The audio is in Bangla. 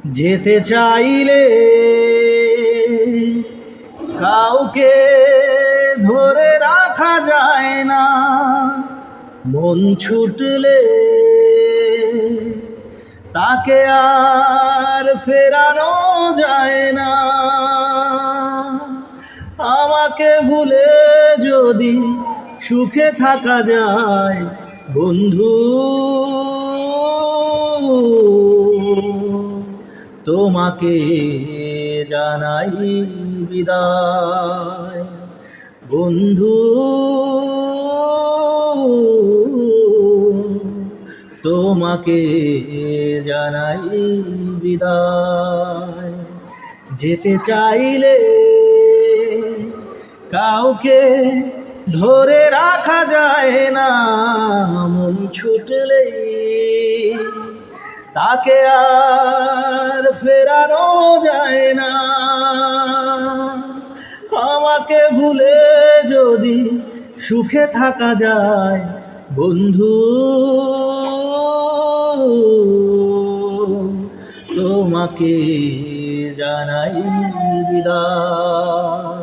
যেতে চাইলে কাউকে ধরে রাখা যায় না, মন ছুটলে তাকে আর ফেরানো যায় না। আমাকে ভুলে যদি সুখে থাকা যায় বন্ধু, তোমাকে জানাই বিদায়। বন্ধু, তোমাকে জানাই বিদায়। যেতে চাইলে কাউকে ধরে রাখা যায় না, মন ছুটলেই তাকে আর ফেরানো যায় না। আমাকে ভুলে যদি সুখে থাকা যায় বন্ধু, তোমাকে জানাই বিদায়।